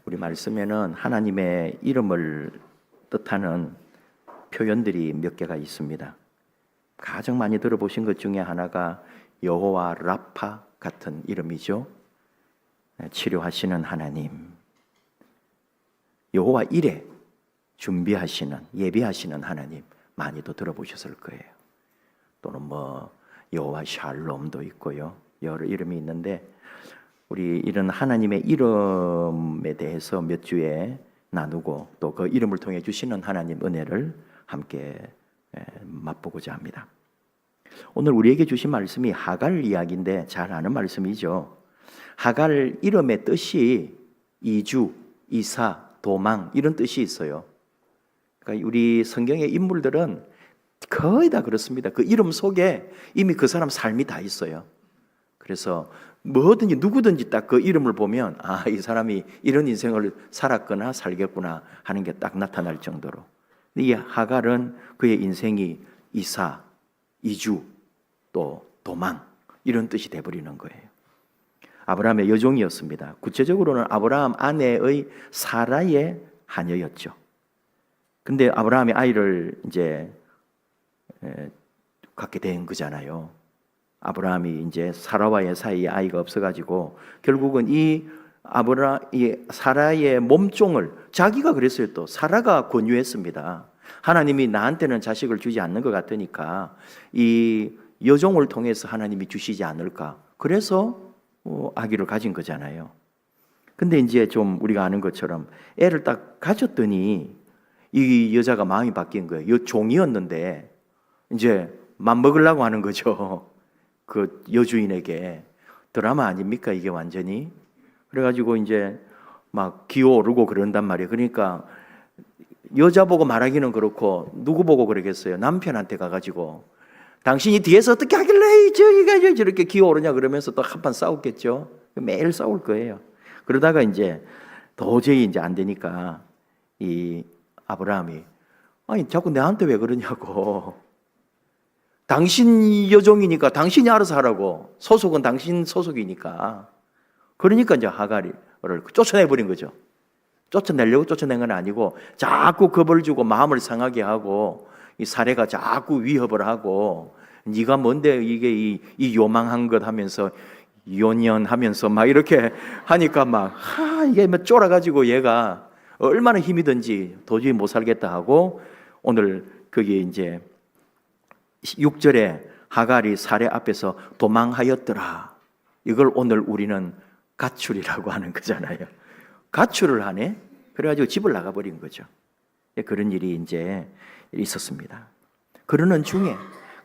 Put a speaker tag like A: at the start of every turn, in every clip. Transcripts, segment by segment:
A: 우리 말씀에는 하나님의 이름을 뜻하는 표현들이 몇 개가 있습니다. 가장 많이 들어보신 것 중에 하나가 여호와 라파 같은 이름이죠. 치료하시는 하나님, 여호와 이레, 준비하시는, 예비하시는 하나님, 많이도 들어보셨을 거예요. 또는 여호와 샬롬도 있고요, 여러 이름이 있는데 우리 이런 하나님의 이름에 대해서 몇 주에 나누고 또 그 이름을 통해 주시는 하나님 은혜를 함께 맛보고자 합니다. 오늘 우리에게 주신 말씀이 하갈 이야기인데 잘 아는 말씀이죠. 하갈 이름의 뜻이 이주, 이사, 도망 이런 뜻이 있어요. 그러니까 우리 성경의 인물들은 거의 다 그렇습니다. 그 이름 속에 이미 그 사람 삶이 다 있어요. 그래서 뭐든지 누구든지 딱 그 이름을 보면 이 사람이 이런 인생을 살았거나 살겠구나 하는 게 딱 나타날 정도로. 이 하갈은 그의 인생이 이사, 이주, 또 도망 이런 뜻이 돼버리는 거예요. 아브라함의 여종이었습니다. 구체적으로는 아브라함 아내의 사라의 하녀였죠. 근데 아브라함이 아이를 이제 갖게 된 거잖아요. 아브라함이 이제 사라와의 사이에 아이가 없어가지고 결국은 이 사라의 몸종을 자기가 그랬어요. 또 사라가 권유했습니다. 하나님이 나한테는 자식을 주지 않는 것 같으니까 이 여종을 통해서 하나님이 주시지 않을까. 그래서 아기를 가진 거잖아요. 근데 이제 좀 우리가 아는 것처럼 애를 딱 가졌더니 이 여자가 마음이 바뀐 거예요. 종이었는데 이제 맘먹으려고 하는 거죠. 그 여주인에게. 드라마 아닙니까 이게 완전히. 그래가지고 이제 막 기어오르고 그런단 말이에요. 그러니까 여자 보고 말하기는 그렇고 누구 보고 그러겠어요. 남편한테 가가지고 당신이 뒤에서 어떻게 하길래 저기가 저렇게 기어오르냐 그러면서 또 한판 싸웠겠죠. 매일 싸울 거예요. 그러다가 이제 도저히 이제 안 되니까 이 아브라함이 자꾸 내한테 왜 그러냐고. 당신 여종이니까 당신이 알아서 하라고. 소속은 당신 소속이니까. 그러니까 이제 하갈을 쫓아내버린 거죠. 쫓아내려고 쫓아낸 건 아니고 자꾸 겁을 주고 마음을 상하게 하고 이 사례가 자꾸 위협을 하고 네가 뭔데 이게 이 요망한 것 하면서 요년하면서 막 이렇게 하니까 이게 막 쫄아가지고 얘가 얼마나 힘이 든지 도저히 못 살겠다 하고 오늘 거기 이제 6절에 하갈이 사례 앞에서 도망하였더라. 이걸 오늘 우리는 가출이라고 하는 거잖아요. 가출을 하네? 그래가지고 집을 나가버린 거죠. 그런 일이 이제 있었습니다. 그러는 중에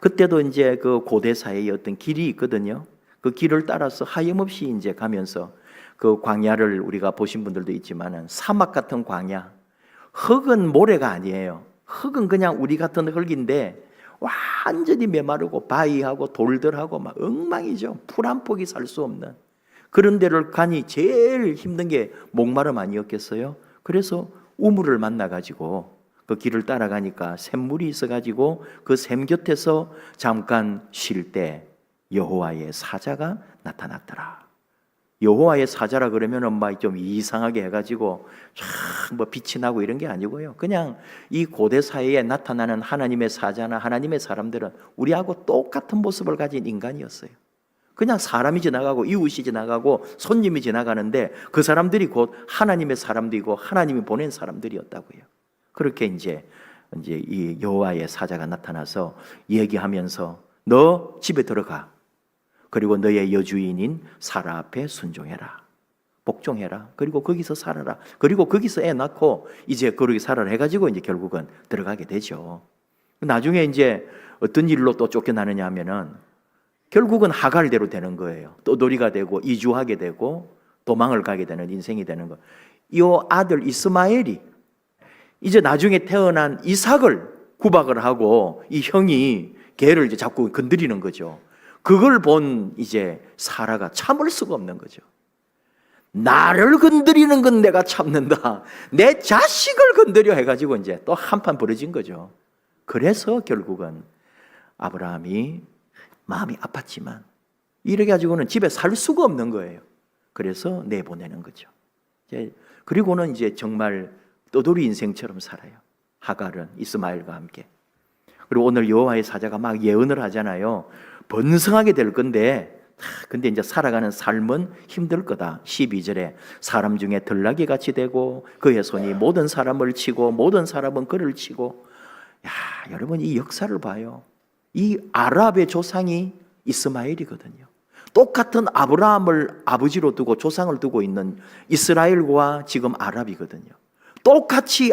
A: 그때도 이제 그 고대 사회의 어떤 길이 있거든요. 그 길을 따라서 하염없이 이제 가면서 그 광야를 우리가 보신 분들도 있지만은 사막 같은 광야. 흙은 모래가 아니에요. 흙은 그냥 우리 같은 흙인데 완전히 메마르고 바위하고 돌들하고 막 엉망이죠. 풀 한 폭이 살 수 없는 그런 데를 가니 제일 힘든 게 목마름 아니었겠어요? 그래서 우물을 만나가지고 그 길을 따라가니까 샘물이 있어가지고 그 샘 곁에서 잠깐 쉴 때 여호와의 사자가 나타났더라. 여호와의 사자라 그러면은 막 좀 이상하게 해가지고 뭐 빛이 나고 이런 게 아니고요. 그냥 이 고대 사회에 나타나는 하나님의 사자나 하나님의 사람들은 우리하고 똑같은 모습을 가진 인간이었어요. 그냥 사람이 지나가고 이웃이 지나가고 손님이 지나가는데 그 사람들이 곧 하나님의 사람들이고 하나님이 보낸 사람들이었다고요. 그렇게 이제 이 여호와의 사자가 나타나서 얘기하면서 너 집에 들어가. 그리고 너의 여주인인 사라 앞에 순종해라. 복종해라. 그리고 거기서 살아라. 그리고 거기서 애 낳고 이제 거기 살아라 해가지고 이제 결국은 들어가게 되죠. 나중에 이제 어떤 일로 또 쫓겨나느냐 하면은 결국은 하갈대로 되는 거예요. 떠돌이가 되고 이주하게 되고 도망을 가게 되는 인생이 되는 거. 이 아들 이스마엘이 이제 나중에 태어난 이삭을 구박을 하고 이 형이 걔를 이제 자꾸 건드리는 거죠. 그걸 본 이제 사라가 참을 수가 없는 거죠. 나를 건드리는 건 내가 참는다. 내 자식을 건드려 해가지고 이제 또 한판 벌어진 거죠. 그래서 결국은 아브라함이 마음이 아팠지만 이래 가지고는 집에 살 수가 없는 거예요. 그래서 내보내는 거죠. 그리고는 이제 정말 떠돌이 인생처럼 살아요. 하갈은 이스마엘과 함께. 그리고 오늘 여호와의 사자가 막 예언을 하잖아요. 번성하게 될 건데, 근데 이제 살아가는 삶은 힘들 거다. 12절에 사람 중에 들나귀 같이 되고 그의 손이 모든 사람을 치고 모든 사람은 그를 치고. 야, 여러분 이 역사를 봐요. 이 아랍의 조상이 이스마엘이거든요. 똑같은 아브라함을 아버지로 두고 조상을 두고 있는 이스라엘과 지금 아랍이거든요. 똑같이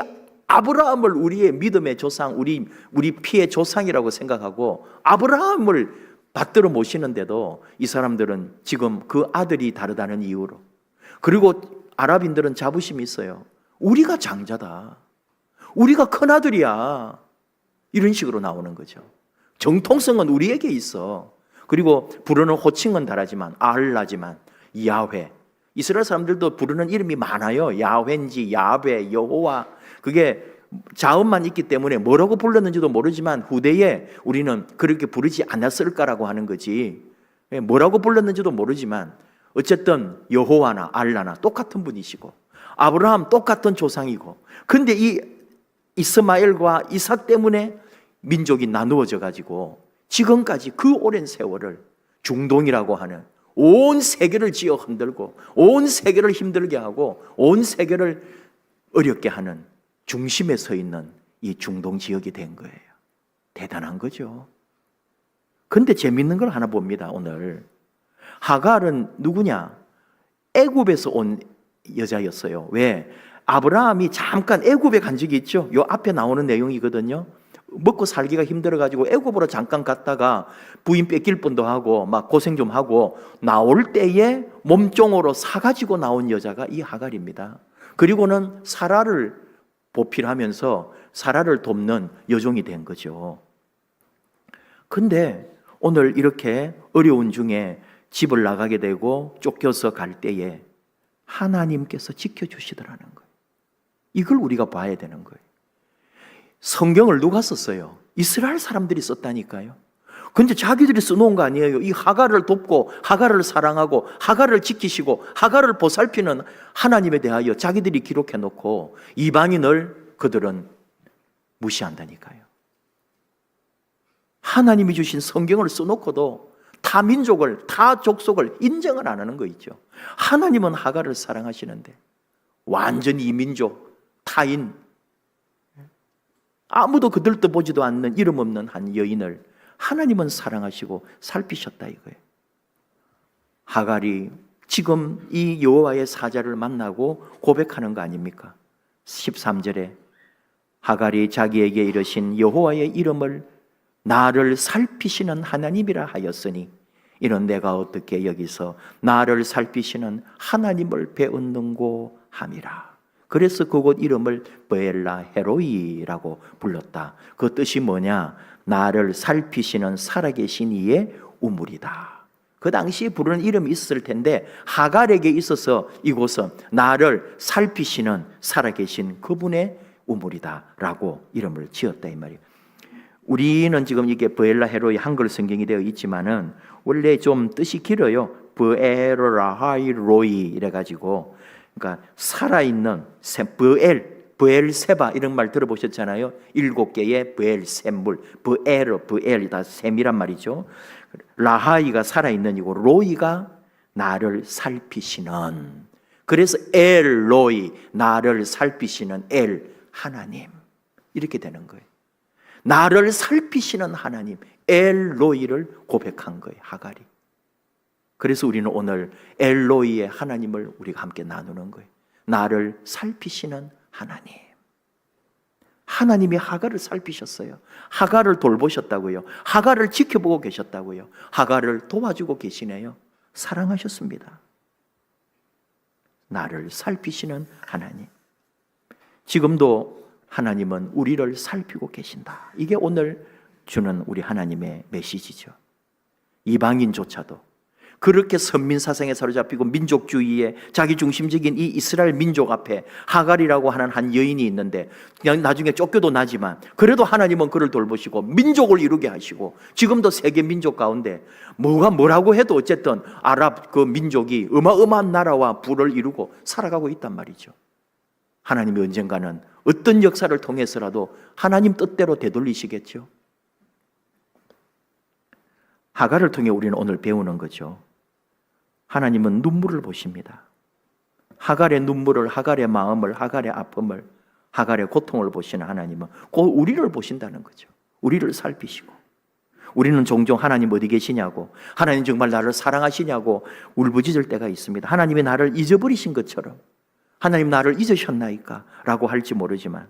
A: 아브라함을 우리의 믿음의 조상, 우리 피의 조상이라고 생각하고 아브라함을 받들어 모시는데도 이 사람들은 지금 그 아들이 다르다는 이유로, 그리고 아랍인들은 자부심이 있어요. 우리가 장자다, 우리가 큰아들이야, 이런 식으로 나오는 거죠. 정통성은 우리에게 있어. 그리고 부르는 호칭은 다르지만 알라지만 야훼, 이스라엘 사람들도 부르는 이름이 많아요. 야훼인지 야베, 여호와, 그게 자음만 있기 때문에 뭐라고 불렀는지도 모르지만 후대에 우리는 그렇게 부르지 않았을까라고 하는 거지. 뭐라고 불렀는지도 모르지만 어쨌든 여호와나 알라나 똑같은 분이시고 아브라함 똑같은 조상이고, 근데 이 이스마엘과 이삭 때문에 민족이 나누어져 가지고 지금까지 그 오랜 세월을 중동이라고 하는 온 세계를 지어 흔들고 온 세계를 힘들게 하고 온 세계를 어렵게 하는 중심에 서 있는 이 중동 지역이 된 거예요. 대단한 거죠. 근데 재밌는 걸 하나 봅니다. 오늘 하갈은 누구냐? 애굽에서 온 여자였어요. 왜? 아브라함이 잠깐 애굽에 간 적이 있죠. 요 앞에 나오는 내용이거든요. 먹고 살기가 힘들어가지고 애굽으로 잠깐 갔다가 부인 뺏길 뻔도 하고 막 고생 좀 하고 나올 때에 몸종으로 사가지고 나온 여자가 이 하갈입니다. 그리고는 사라를 보필하면서 사라를 돕는 여종이 된 거죠. 근데 오늘 이렇게 어려운 중에 집을 나가게 되고 쫓겨서 갈 때에 하나님께서 지켜주시더라는 거예요. 이걸 우리가 봐야 되는 거예요. 성경을 누가 썼어요? 이스라엘 사람들이 썼다니까요. 근데 자기들이 써놓은 거 아니에요. 이 하갈을 돕고 하갈을 사랑하고 하갈을 지키시고 하갈을 보살피는 하나님에 대하여 자기들이 기록해 놓고 이방인을 그들은 무시한다니까요. 하나님이 주신 성경을 써놓고도 타 민족을, 타 족속을 인정을 안 하는 거 있죠. 하나님은 하갈을 사랑하시는데 완전히 이민족, 타인, 아무도 그들도 보지도 않는 이름 없는 한 여인을 하나님은 사랑하시고 살피셨다 이거예요. 하갈이 지금 이 여호와의 사자를 만나고 고백하는 거 아닙니까? 13절에 하갈이 자기에게 이르신 여호와의 이름을 나를 살피시는 하나님이라 하였으니 이는 내가 어떻게 여기서 나를 살피시는 하나님을 배웠는고 함이라. 그래서 그곳 이름을 브엘라 헤로이라고 불렀다. 그 뜻이 뭐냐? 나를 살피시는 살아계신 이의 우물이다. 그 당시에 부르는 이름이 있을 텐데 하갈에게 있어서 이곳은 나를 살피시는 살아계신 그분의 우물이다라고 이름을 지었다 이 말이에요. 우리는 지금 이게 브엘라 헤로이 한글 성경이 되어 있지만은 원래 좀 뜻이 길어요. 브엘라하이 로이 이래가지고, 그러니까 살아있는 브엘세바 이런 말 들어보셨잖아요. 7개의 브엘샘물, 브엘이다 샘이란 말이죠. 라하이가 살아있는 이고 로이가 나를 살피시는, 그래서 엘로이 나를 살피시는 엘 하나님 이렇게 되는 거예요. 나를 살피시는 하나님 엘로이를 고백한 거예요 하갈이. 그래서 우리는 오늘 엘로이의 하나님을 우리가 함께 나누는 거예요. 나를 살피시는 하나님. 하나님이 하갈을 살피셨어요. 하갈을 돌보셨다고요. 하갈을 지켜보고 계셨다고요. 하갈을 도와주고 계시네요. 사랑하셨습니다. 나를 살피시는 하나님. 지금도 하나님은 우리를 살피고 계신다. 이게 오늘 주는 우리 하나님의 메시지죠. 이방인조차도 그렇게 선민 사상에 사로잡히고 민족주의에 자기중심적인 이 이스라엘 민족 앞에 하갈이라고 하는 한 여인이 있는데 그냥 나중에 쫓겨도 나지만 그래도 하나님은 그를 돌보시고 민족을 이루게 하시고 지금도 세계 민족 가운데 뭐라고 해도 어쨌든 아랍 그 민족이 어마어마한 나라와 부를 이루고 살아가고 있단 말이죠. 하나님이 언젠가는 어떤 역사를 통해서라도 하나님 뜻대로 되돌리시겠죠. 하갈을 통해 우리는 오늘 배우는 거죠. 하나님은 눈물을 보십니다. 하갈의 눈물을, 하갈의 마음을, 하갈의 아픔을, 하갈의 고통을 보시는 하나님은 곧 우리를 보신다는 거죠. 우리를 살피시고 우리는 종종 하나님 어디 계시냐고, 하나님 정말 나를 사랑하시냐고 울부짖을 때가 있습니다. 하나님이 나를 잊어버리신 것처럼, 하나님 나를 잊으셨나이까? 라고 할지 모르지만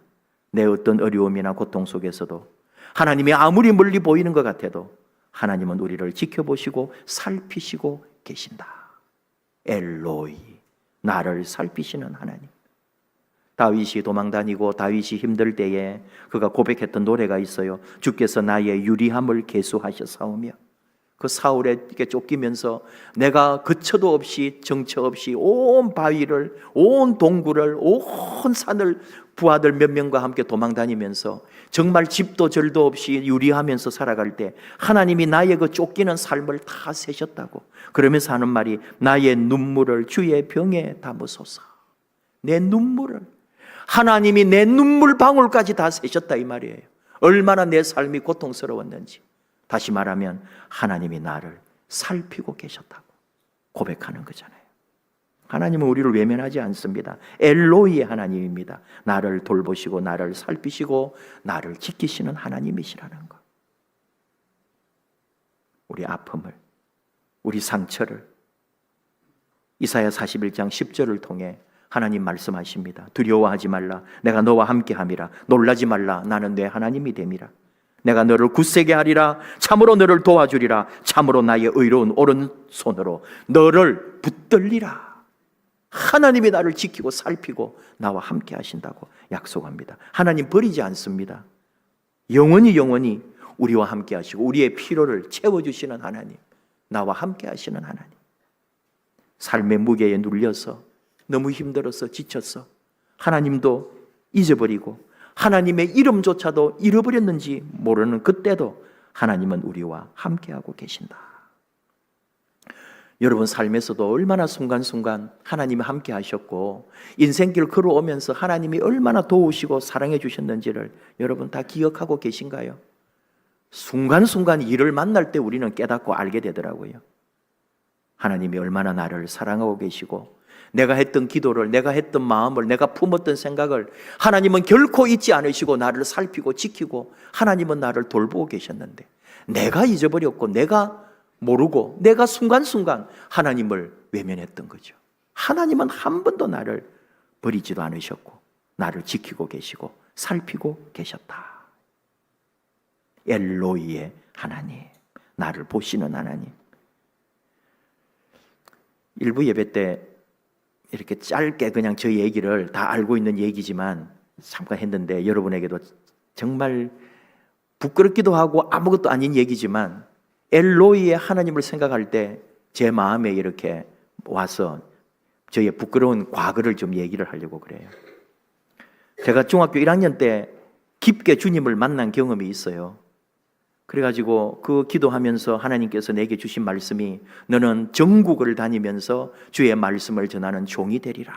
A: 내 어떤 어려움이나 고통 속에서도 하나님이 아무리 멀리 보이는 것 같아도 하나님은 우리를 지켜보시고 살피시고 계신다. 엘로이, 나를 살피시는 하나님. 다윗이 도망다니고 다윗이 힘들 때에 그가 고백했던 노래가 있어요. 주께서 나의 유리함을 계수하셨사오며, 그 사울에게 쫓기면서 내가 거처도 없이 정처 없이 온 바위를, 온 동굴을, 온 산을 부하들 몇 명과 함께 도망다니면서 정말 집도 절도 없이 유리하면서 살아갈 때 하나님이 나의 그 쫓기는 삶을 다 세셨다고 그러면서 하는 말이, 나의 눈물을 주의 병에 담으소서. 내 눈물을, 하나님이 내 눈물 방울까지 다 세셨다 이 말이에요. 얼마나 내 삶이 고통스러웠는지. 다시 말하면 하나님이 나를 살피고 계셨다고 고백하는 거잖아요. 하나님은 우리를 외면하지 않습니다. 엘로이의 하나님입니다. 나를 돌보시고 나를 살피시고 나를 지키시는 하나님이시라는 것. 우리 아픔을, 우리 상처를 이사야 41장 10절을 통해 하나님 말씀하십니다. 두려워하지 말라, 내가 너와 함께함이라. 놀라지 말라, 나는 내 하나님이 됨이라. 내가 너를 굳세게 하리라. 참으로 너를 도와주리라. 참으로 나의 의로운 오른손으로 너를 붙들리라. 하나님이 나를 지키고 살피고 나와 함께 하신다고 약속합니다. 하나님 버리지 않습니다. 영원히 우리와 함께 하시고 우리의 필요를 채워주시는 하나님, 나와 함께 하시는 하나님. 삶의 무게에 눌려서 너무 힘들어서 지쳤어, 하나님도 잊어버리고 하나님의 이름조차도 잃어버렸는지 모르는 그때도 하나님은 우리와 함께하고 계신다. 여러분 삶에서도 얼마나 순간순간 하나님이 함께 하셨고 인생길 걸어오면서 하나님이 얼마나 도우시고 사랑해 주셨는지를 여러분 다 기억하고 계신가요? 순간순간 일을 만날 때 우리는 깨닫고 알게 되더라고요. 하나님이 얼마나 나를 사랑하고 계시고 내가 했던 기도를, 내가 했던 마음을, 내가 품었던 생각을 하나님은 결코 잊지 않으시고 나를 살피고 지키고 하나님은 나를 돌보고 계셨는데 내가 잊어버렸고 내가 모르고 내가 순간순간 하나님을 외면했던 거죠. 하나님은 한 번도 나를 버리지도 않으셨고 나를 지키고 계시고 살피고 계셨다. 엘로이의 하나님, 나를 보시는 하나님. 일부 예배 때 이렇게 짧게 그냥 저 얘기를 다 알고 있는 얘기지만 잠깐 했는데 여러분에게도 정말 부끄럽기도 하고 아무것도 아닌 얘기지만 엘로이의 하나님을 생각할 때 제 마음에 이렇게 와서 저의 부끄러운 과거를 좀 얘기를 하려고 그래요. 제가 중학교 1학년 때 깊게 주님을 만난 경험이 있어요. 그래가지고 그 기도하면서 하나님께서 내게 주신 말씀이, 너는 전국을 다니면서 주의 말씀을 전하는 종이 되리라.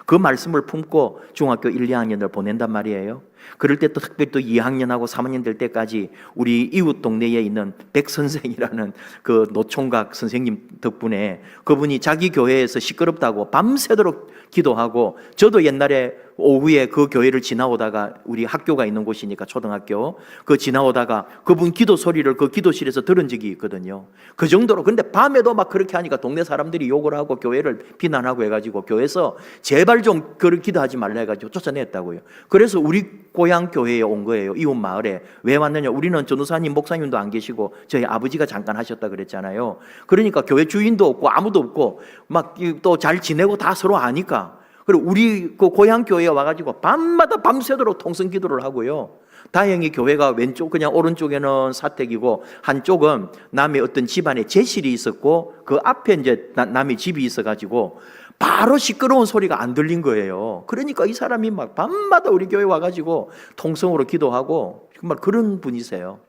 A: 그 말씀을 품고 중학교 1, 2학년을 보낸단 말이에요. 그럴 때 또 특별히 또 2학년하고 3학년 될 때까지 우리 이웃 동네에 있는 백 선생이라는 그 노총각 선생님 덕분에 그분이 자기 교회에서 시끄럽다고 밤새도록 기도하고, 저도 옛날에 오후에 그 교회를 지나오다가 우리 학교가 있는 곳이니까 초등학교 그 지나오다가 그분 기도 소리를 그 기도실에서 들은 적이 있거든요. 그 정도로. 근데 밤에도 막 그렇게 하니까 동네 사람들이 욕을 하고 교회를 비난하고 해가지고 교회에서 제발 좀 그렇게 기도하지 말라 해가지고 쫓아냈다고요. 그래서 우리 고향 교회에 온 거예요. 이웃 마을에. 왜 왔느냐, 우리는 전도사님 목사님도 안 계시고 저희 아버지가 잠깐 하셨다 그랬잖아요. 그러니까 교회 주인도 없고 아무도 없고 막 또 잘 지내고 다 서로 아니까, 그리고 우리 그 고향 교회에 와가지고 밤마다 밤새도록 통성 기도를 하고요. 다행히 교회가 왼쪽 그냥 오른쪽에는 사택이고 한쪽은 남의 어떤 집안에 제실이 있었고 그 앞에 이제 남의 집이 있어가지고 바로 시끄러운 소리가 안 들린 거예요. 그러니까 이 사람이 막 밤마다 우리 교회 와가지고 통성으로 기도하고 정말 그런 분이세요.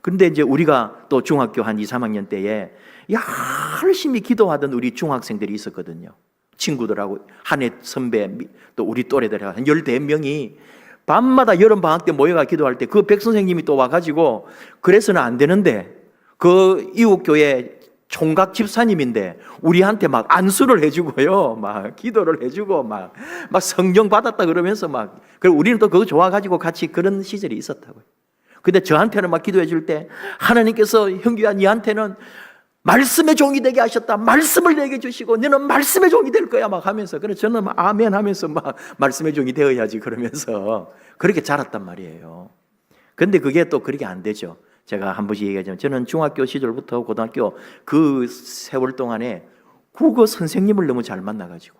A: 그런데 이제 우리가 또 중학교 한 2, 3학년 때에 열심히 기도하던 우리 중학생들이 있었거든요. 친구들하고 한해 선배 또 우리 또래들하고 한 14명이 밤마다 여름방학 때 모여가 기도할 때 그 백 선생님이 또 와가지고 그래서는 안 되는데 그 이웃교회 총각 집사님인데 우리한테 막 안수를 해주고요, 막 기도를 해주고 막 성령 받았다 그러면서 막 그리고 우리는 또 그거 좋아가지고 같이 그런 시절이 있었다고요. 근데 저한테는 막 기도해 줄 때 하나님께서 형규야 니한테는 말씀의 종이 되게 하셨다. 말씀을 내게 주시고 너는 말씀의 종이 될 거야 막 하면서 그래서 저는 막 아멘 하면서 막 말씀의 종이 되어야지 그러면서 그렇게 자랐단 말이에요. 근데 그게 또 그렇게 안 되죠. 제가 한 번씩 얘기하자면 저는 중학교 시절부터 고등학교 그 세월 동안에 국어 선생님을 너무 잘 만나가지고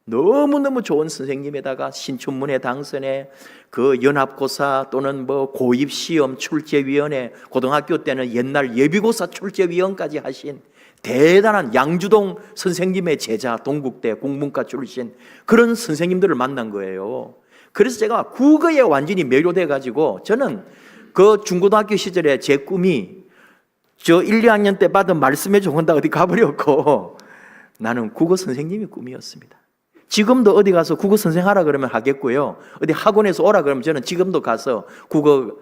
A: 너무너무 좋은 선생님에다가 신춘문예 당선에 그 연합고사 또는 뭐 고입시험 출제위원회 고등학교 때는 옛날 예비고사 출제위원까지 하신 대단한 양주동 선생님의 제자 동국대 국문과 출신 그런 선생님들을 만난 거예요. 그래서 제가 국어에 완전히 매료돼 가지고 저는 그 중고등학교 시절에 제 꿈이 저 1, 2학년 때 받은 말씀에 좋은다 어디 가버렸고 나는 국어 선생님이 꿈이었습니다. 지금도 어디 가서 국어 선생 하라 그러면 하겠고요. 어디 학원에서 오라 그러면 저는 지금도 가서 국어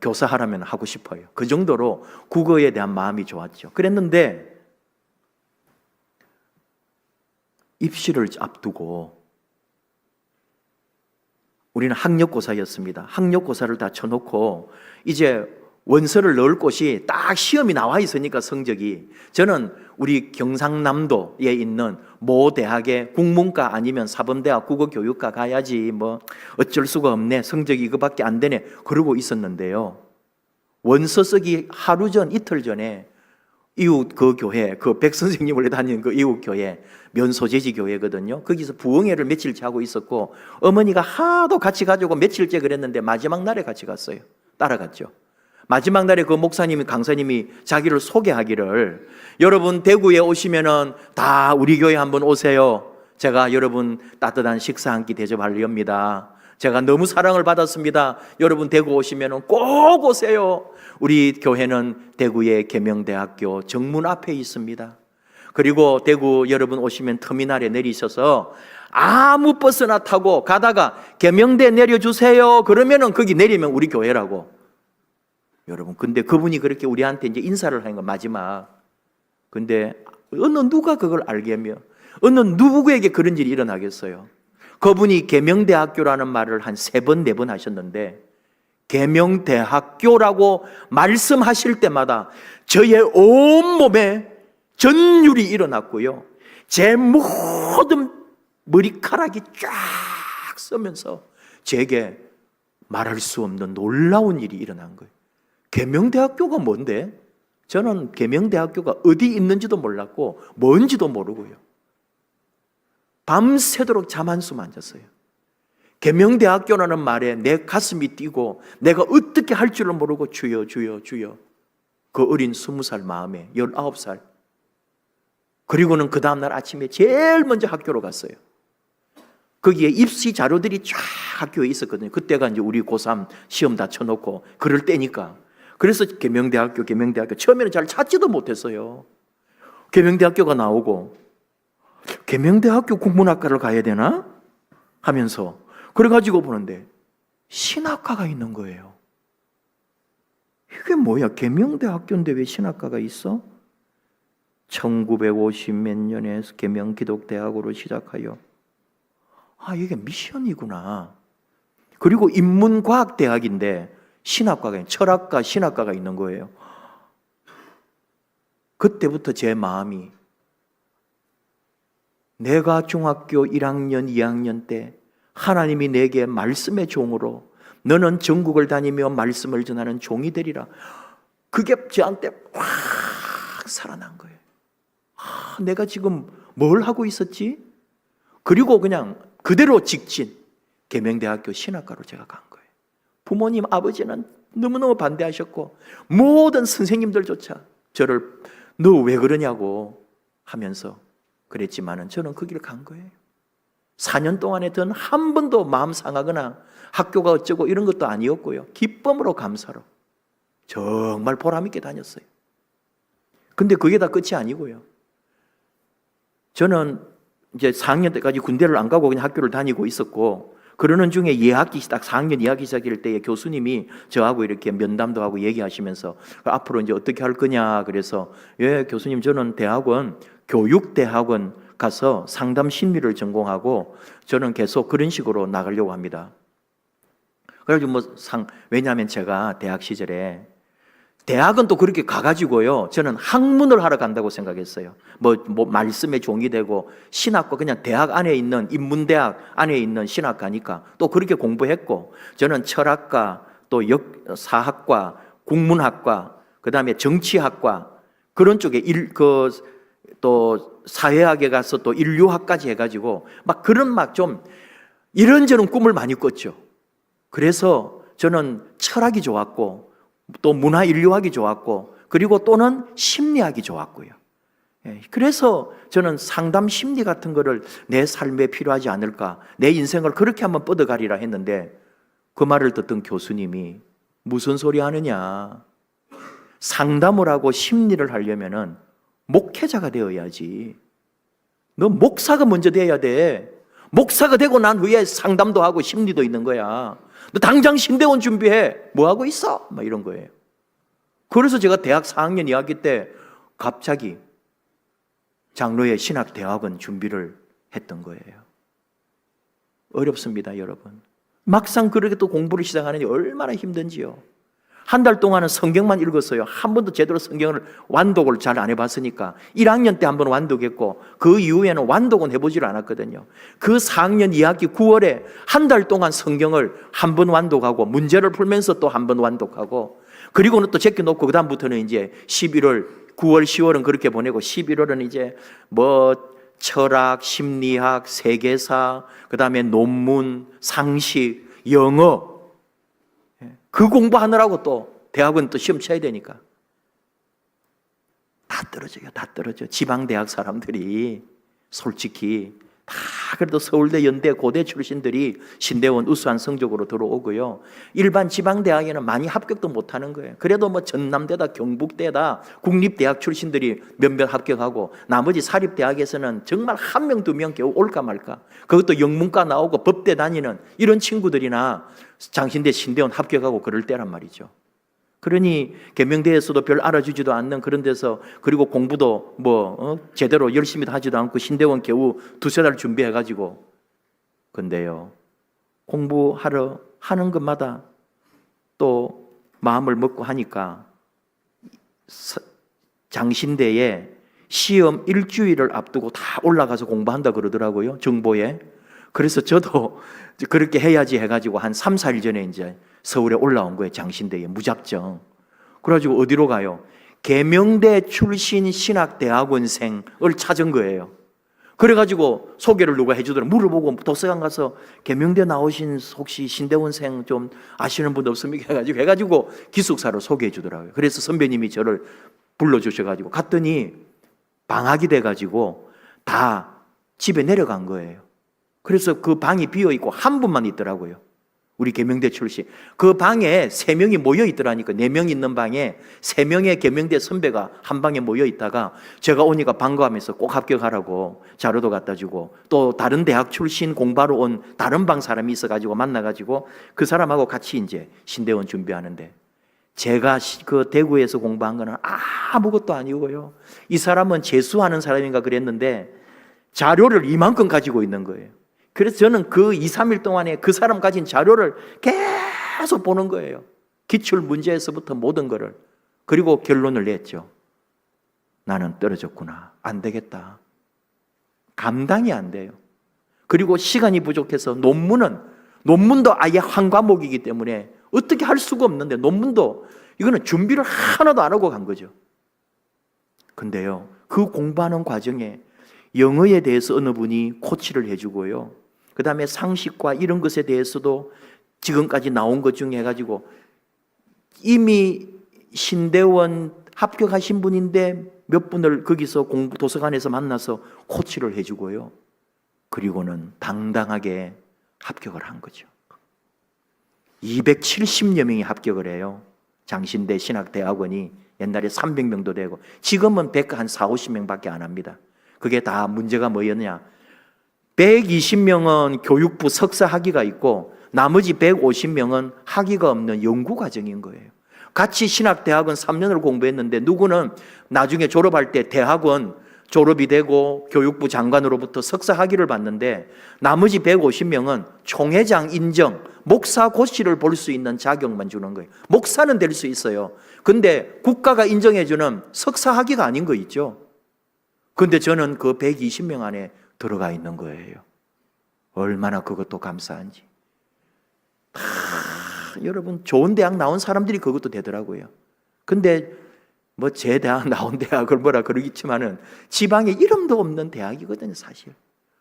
A: 교사 하라면 하고 싶어요. 그 정도로 국어에 대한 마음이 좋았죠. 그랬는데 입시를 앞두고 우리는 학력고사였습니다. 학력고사를 다 쳐놓고 이제 원서를 넣을 곳이 딱 시험이 나와 있으니까 성적이 저는 우리 경상남도에 있는 모 대학의 국문과 아니면 사범대학 국어교육과 가야지 뭐 어쩔 수가 없네 성적이 이거밖에 안 되네 그러고 있었는데요. 원서 쓰기 하루 전 이틀 전에 이웃 그 교회 그 백 선생님을 다니는 그 이웃 교회 면소재지 교회거든요. 거기서 부흥회를 며칠째 하고 있었고 어머니가 하도 같이 가지고 며칠째 그랬는데 마지막 날에 같이 갔어요. 따라갔죠. 마지막 날에 그 목사님이 강사님이 자기를 소개하기를 여러분 대구에 오시면은 다 우리 교회 한번 오세요. 제가 여러분 따뜻한 식사 한 끼 대접하렵니다. 제가 너무 사랑을 받았습니다. 여러분 대구 오시면은 꼭 오세요. 우리 교회는 대구의 계명대학교 정문 앞에 있습니다. 그리고 대구 여러분 오시면 터미널에 내리셔서 아무 버스나 타고 가다가 계명대 내려주세요. 그러면은 거기 내리면 우리 교회라고. 여러분, 근데 그분이 그렇게 우리한테 이제 인사를 하는 건 마지막. 근데 어느 누가 그걸 알겠며, 어느 누구에게 그런 일이 일어나겠어요? 그분이 계명대학교라는 말을 한 3번, 4번 하셨는데, 계명대학교라고 말씀하실 때마다 저의 온몸에 전율이 일어났고요. 제 모든 머리카락이 쫙 서면서 제게 말할 수 없는 놀라운 일이 일어난 거예요. 계명대학교가 뭔데? 저는 계명대학교가 어디 있는지도 몰랐고 뭔지도 모르고요. 밤새도록 잠 한숨 안 잤어요. 계명대학교라는 말에 내 가슴이 뛰고 내가 어떻게 할 줄을 모르고 주여 주여 주여 그 어린 20살 마음에 19살 그리고는 그 다음날 아침에 제일 먼저 학교로 갔어요. 거기에 입시 자료들이 쫙 학교에 있었거든요. 그때가 이제 우리 고3 시험 다 쳐놓고 그럴 때니까. 그래서 계명대학교 처음에는 잘 찾지도 못했어요. 계명대학교가 나오고 계명대학교 국문학과를 가야 되나? 하면서 그래가지고 보는데 신학과가 있는 거예요. 이게 뭐야? 계명대학교인데 왜 신학과가 있어? 1950 몇 년에 계명기독대학으로 시작하여 이게 미션이구나. 그리고 인문과학대학인데 신학과가 철학과 신학과가 있는 거예요. 그때부터 제 마음이 내가 중학교 1학년, 2학년 때 하나님이 내게 말씀의 종으로 너는 전국을 다니며 말씀을 전하는 종이 되리라. 그게 저한테 확 살아난 거예요. 내가 지금 뭘 하고 있었지? 그리고 그냥 그대로 직진 계명대학교 신학과로 제가 간 거예요. 부모님, 아버지는 너무너무 반대하셨고 모든 선생님들조차 저를 너 왜 그러냐고 하면서 그랬지만은 저는 그 길을 간 거예요. 4년 동안에 든 한 번도 마음 상하거나 학교가 어쩌고 이런 것도 아니었고요. 기쁨으로 감사로 정말 보람있게 다녔어요. 근데 그게 다 끝이 아니고요. 저는 이제 4학년 때까지 군대를 안 가고 그냥 학교를 다니고 있었고, 그러는 중에 2학기 딱 4학년 2학기 시작일 때에 교수님이 저하고 이렇게 면담도 하고 얘기하시면서 앞으로 이제 어떻게 할 거냐 그래서 예 교수님 저는 대학원 교육대학원 가서 상담 심리를 전공하고 저는 계속 그런 식으로 나가려고 합니다. 그래가지고 왜냐하면 제가 대학 시절에 대학은 또 그렇게 가가지고요, 저는 학문을 하러 간다고 생각했어요. 말씀의 종이 되고 신학과 그냥 대학 안에 있는 인문대학 안에 있는 신학과니까 또 그렇게 공부했고, 저는 철학과 또 역사학과 국문학과 그다음에 정치학과 그런 쪽에 또 사회학에 가서 또 인류학까지 해가지고 그런 좀 이런저런 꿈을 많이 꿨죠. 그래서 저는 철학이 좋았고 또 문화 인류학이 좋았고 그리고 또는 심리학이 좋았고요. 그래서 저는 상담 심리 같은 거를 내 삶에 필요하지 않을까, 내 인생을 그렇게 한번 뻗어가리라 했는데 그 말을 듣던 교수님이 무슨 소리 하느냐, 상담을 하고 심리를 하려면은 목회자가 되어야지, 너 목사가 먼저 돼야 돼. 목사가 되고 난 후에 상담도 하고 심리도 있는 거야. 너 당장 신대원 준비해. 뭐 하고 있어? 이런 거예요. 그래서 제가 대학 4학년 2학기 때 갑자기 장로의 신학대학원 준비를 했던 거예요. 어렵습니다, 여러분. 막상 그렇게 또 공부를 시작하느니 얼마나 힘든지요. 한 달 동안은 성경만 읽었어요. 한 번도 제대로 성경을 완독을 잘 안 해봤으니까 1학년 때 한 번 완독했고 그 이후에는 완독은 해보질 않았거든요. 그 4학년 2학기 9월에 한 달 동안 성경을 한 번 완독하고 문제를 풀면서 또 한 번 완독하고 그리고는 또 제껴놓고 그 다음부터는 이제 11월, 9월, 10월은 그렇게 보내고 11월은 이제 철학, 심리학, 세계사, 그 다음에 논문, 상식, 영어 그 공부하느라고 또 대학은 또 시험 쳐야 되니까 다 떨어져요. 다 떨어져. 지방대학 사람들이 솔직히 다 그래도 서울대, 연대, 고대 출신들이 신대원 우수한 성적으로 들어오고요. 일반 지방대학에는 많이 합격도 못하는 거예요. 그래도 전남대다, 경북대다, 국립대학 출신들이 몇몇 합격하고 나머지 사립대학에서는 정말 한 명, 두 명 겨우 올까 말까. 그것도 영문과 나오고 법대 다니는 이런 친구들이나 장신대, 신대원 합격하고 그럴 때란 말이죠. 그러니 계명대에서도 별 알아주지도 않는 그런 데서, 그리고 공부도 제대로 열심히 하지도 않고 신대원 겨우 2-3달 준비해가지고, 근데요 공부하러 하는 것마다 또 마음을 먹고 하니까 장신대에 시험 일주일을 앞두고 다 올라가서 공부한다 그러더라고요, 정보에. 그래서 저도 그렇게 해야지 해가지고 한 3-4일 전에 이제 서울에 올라온 거예요, 장신대에 무작정. 그래가지고 어디로 가요? 계명대 출신 신학대학원생을 찾은 거예요. 그래가지고 소개를 누가 해주더라고요. 물어보고 도서관 가서 계명대 나오신 혹시 신대원생 좀 아시는 분 없습니까? 해가지고 기숙사를 소개해 주더라고요. 그래서 선배님이 저를 불러주셔가지고 갔더니 방학이 돼가지고 다 집에 내려간 거예요. 그래서 그 방이 비어있고 한 분만 있더라고요. 우리 계명대 출신. 그 방에 3명이 모여 있더라니까. 4명 있는 방에 3명의 계명대 선배가 한 방에 모여 있다가 제가 오니까 반가워하면서 꼭 합격하라고 자료도 갖다 주고, 또 다른 대학 출신 공부하러 온 다른 방 사람이 있어가지고 만나가지고 그 사람하고 같이 이제 신대원 준비하는데, 제가 그 대구에서 공부한 거는 아무것도 아니고요. 이 사람은 재수하는 사람인가 그랬는데 자료를 이만큼 가지고 있는 거예요. 그래서 저는 그 2-3일 동안에 그 사람 가진 자료를 계속 보는 거예요. 기출 문제에서부터 모든 거를. 그리고 결론을 냈죠. 나는 떨어졌구나. 안 되겠다. 감당이 안 돼요. 그리고 시간이 부족해서 논문도 아예 한 과목이기 때문에 어떻게 할 수가 없는데, 논문도 이거는 준비를 하나도 안 하고 간 거죠. 근데요, 그 공부하는 과정에 영어에 대해서 어느 분이 코치를 해주고요, 그 다음에 상식과 이런 것에 대해서도 지금까지 나온 것 중에 해가지고 이미 신대원 합격하신 분인데 몇 분을 거기서 도서관에서 만나서 코치를 해주고요. 그리고는 당당하게 합격을 한 거죠. 270여 명이 합격을 해요. 장신대 신학대학원이 옛날에 300명도 되고 지금은 140~50명밖에 안 합니다. 그게 다 문제가 뭐였냐? 120명은 교육부 석사 학위가 있고 나머지 150명은 학위가 없는 연구과정인 거예요. 같이 신학대학원 3년을 공부했는데 누구는 나중에 졸업할 때 대학원 졸업이 되고 교육부 장관으로부터 석사 학위를 받는데 나머지 150명은 총회장 인정, 목사 고시를 볼 수 있는 자격만 주는 거예요. 목사는 될 수 있어요. 근데 국가가 인정해주는 석사 학위가 아닌 거 있죠. 근데 저는 그 120명 안에 들어가 있는 거예요. 얼마나 그것도 감사한지. 여러분 좋은 대학 나온 사람들이 그것도 되더라고요. 근데 뭐 제 대학 나온 대학을 뭐라 그러겠지만은 지방에 이름도 없는 대학이거든요, 사실.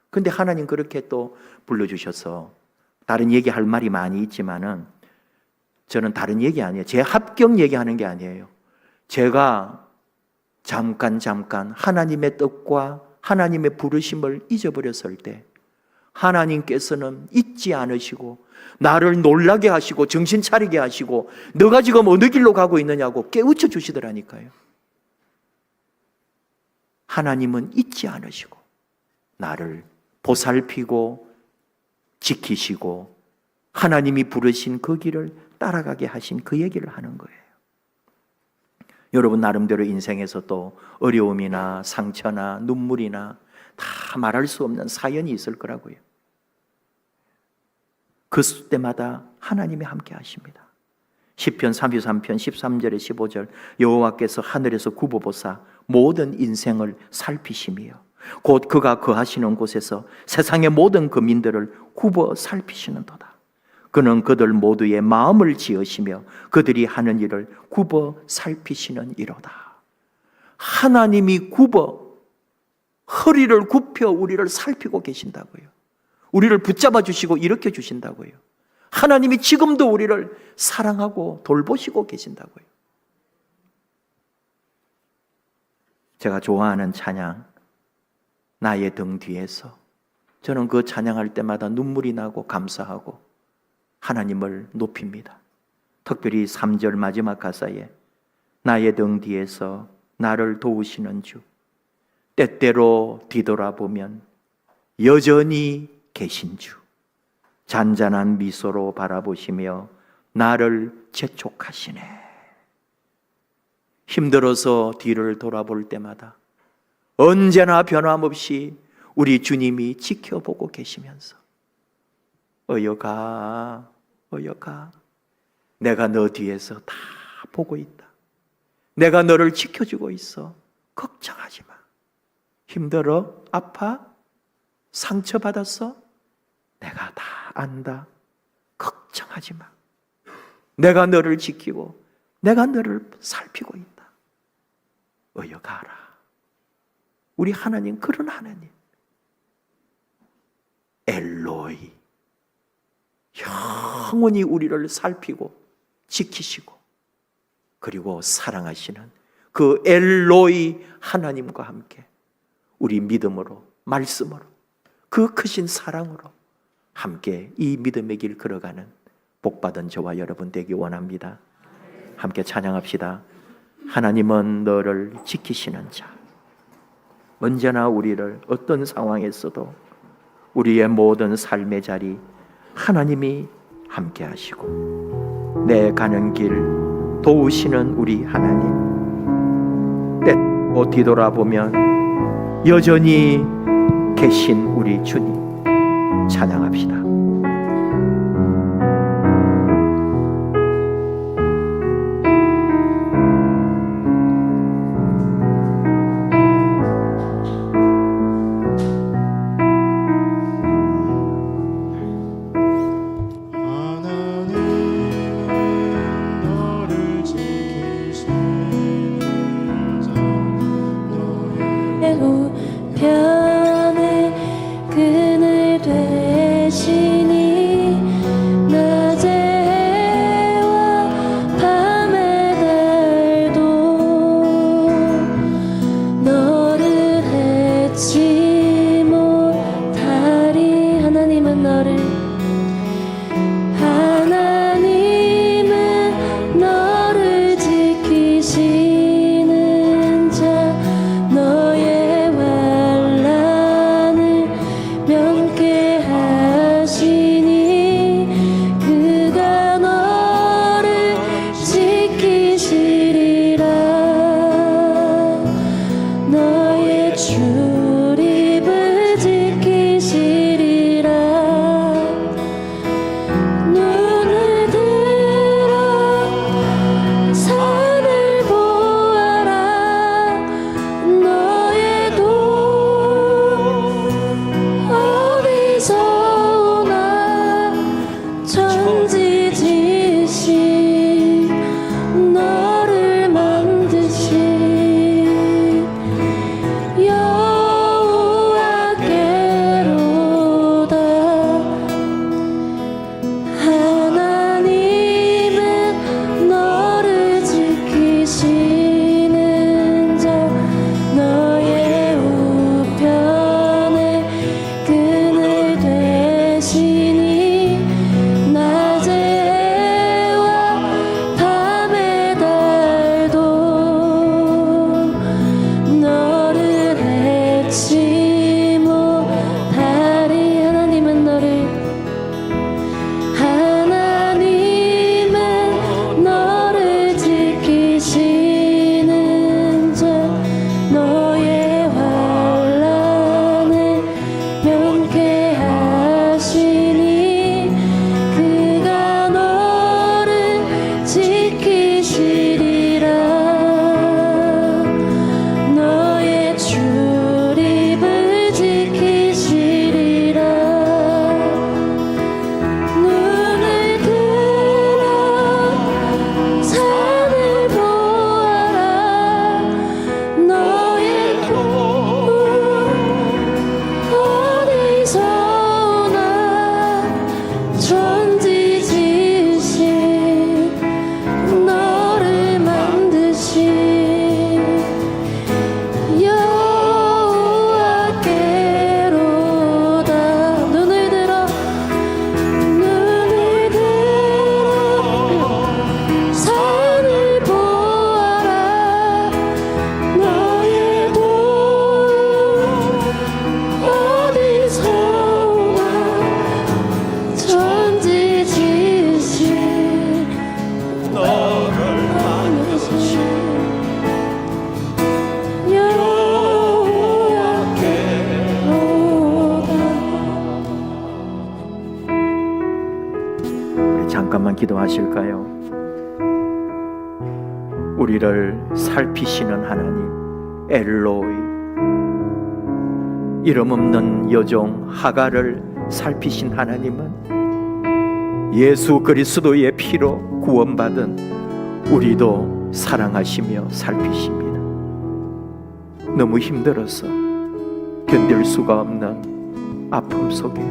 A: 근데 하나님 그렇게 또 불러주셔서 다른 얘기할 말이 많이 있지만은 저는 다른 얘기 아니에요. 제 합격 얘기하는 게 아니에요. 제가 잠깐 하나님의 뜻과 하나님의 부르심을 잊어버렸을 때 하나님께서는 잊지 않으시고 나를 놀라게 하시고 정신 차리게 하시고 너가 지금 어느 길로 가고 있느냐고 깨우쳐 주시더라니까요. 하나님은 잊지 않으시고 나를 보살피고 지키시고 하나님이 부르신 그 길을 따라가게 하신 그 얘기를 하는 거예요. 여러분 나름대로 인생에서 또 어려움이나 상처나 눈물이나 다 말할 수 없는 사연이 있을 거라고요. 그 때마다 하나님이 함께 하십니다. 시편 33편 13절에 15절 여호와께서 하늘에서 굽어보사 모든 인생을 살피시며 곧 그가 거하시는 곳에서 세상의 모든 거민들을 굽어 살피시는도다. 그는 그들 모두의 마음을 지으시며 그들이 하는 일을 굽어 살피시는 이로다. 하나님이 허리를 굽혀 우리를 살피고 계신다고요. 우리를 붙잡아 주시고 일으켜 주신다고요. 하나님이 지금도 우리를 사랑하고 돌보시고 계신다고요. 제가 좋아하는 찬양 나의 등 뒤에서 저는 그 찬양할 때마다 눈물이 나고 감사하고 하나님을 높입니다. 특별히 3절 마지막 가사에 나의 등 뒤에서 나를 도우시는 주 때때로 뒤돌아보면 여전히 계신 주 잔잔한 미소로 바라보시며 나를 재촉하시네. 힘들어서 뒤를 돌아볼 때마다 언제나 변함없이 우리 주님이 지켜보고 계시면서 어여가 내가 너 뒤에서 다 보고 있다. 내가 너를 지켜주고 있어. 걱정하지 마. 힘들어? 아파? 상처받았어? 내가 다 안다. 걱정하지 마. 내가 너를 지키고 내가 너를 살피고 있다. 어여가라. 우리 하나님 그런 하나님. 엘로이. 영원히 우리를 살피고 지키시고 그리고 사랑하시는 그 엘로이 하나님과 함께 우리 믿음으로 말씀으로 그 크신 사랑으로 함께 이 믿음의 길 걸어가는 복받은 저와 여러분 되기 원합니다. 함께 찬양합시다. 하나님은 너를 지키시는 자. 언제나 우리를 어떤 상황에서도 우리의 모든 삶의 자리 하나님이 함께 하시고 내 가는 길 도우시는 우리 하나님 때로 뒤돌아보면 여전히 계신 우리 주님 찬양합시다.
B: 편의 그늘 되시니 낮에 천지 지으신 너를 만드신 여호와께로다. 눈을 들어 산을 보아라. 너의 돈 어디서 와. 천지 지으신 너를 만드신 여호와께로다.
A: 우리 잠깐만 기도하실까요? 우리를 살피시는 하나님 엘로이, 이름 없는 여종 하갈을 살피신 하나님은 예수 그리스도의 피로 구원받은 우리도 사랑하시며 살피십니다. 너무 힘들어서 견딜 수가 없는 아픔 속에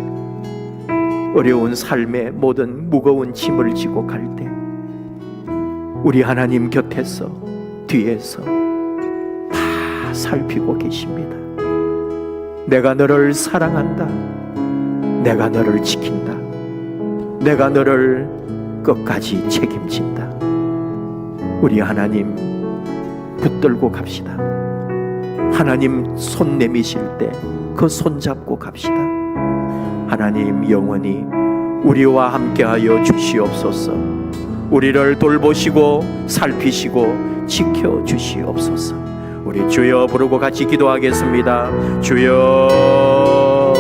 A: 어려운 삶의 모든 무거운 짐을 지고 갈 때 우리 하나님 곁에서 뒤에서 다 살피고 계십니다. 내가 너를 사랑한다. 내가 너를 지킨다. 내가 너를 끝까지 책임진다. 우리 하나님 붙들고 갑시다. 하나님 손 내미실 때 그 손 잡고 갑시다. 하나님 영원히 우리와 함께하여 주시옵소서. 우리를 돌보시고 살피시고 지켜주시옵소서. 우리 주여 부르고 같이 기도하겠습니다. 주여.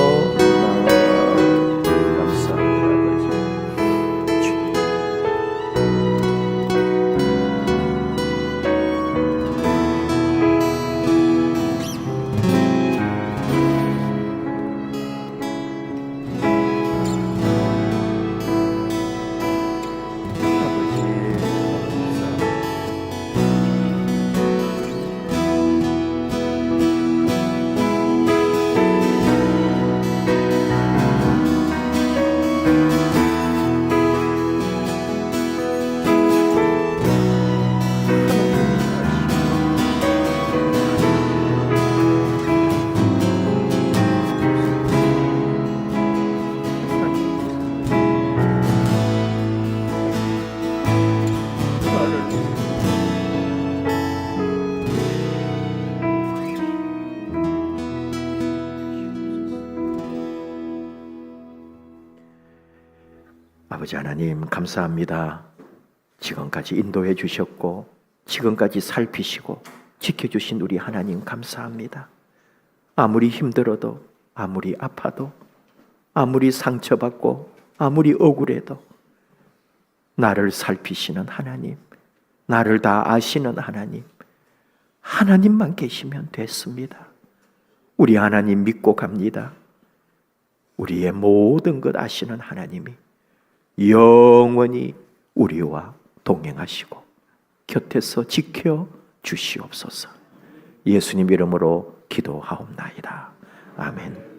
A: 아버지 하나님 감사합니다. 지금까지 인도해 주셨고 지금까지 살피시고 지켜주신 우리 하나님 감사합니다. 아무리 힘들어도 아무리 아파도 아무리 상처받고 아무리 억울해도 나를 살피시는 하나님, 나를 다 아시는 하나님, 하나님만 계시면 됐습니다. 우리 하나님 믿고 갑니다. 우리의 모든 것 아시는 하나님이 영원히 우리와 동행하시고 곁에서 지켜 주시옵소서. 예수님 이름으로 기도하옵나이다. 아멘.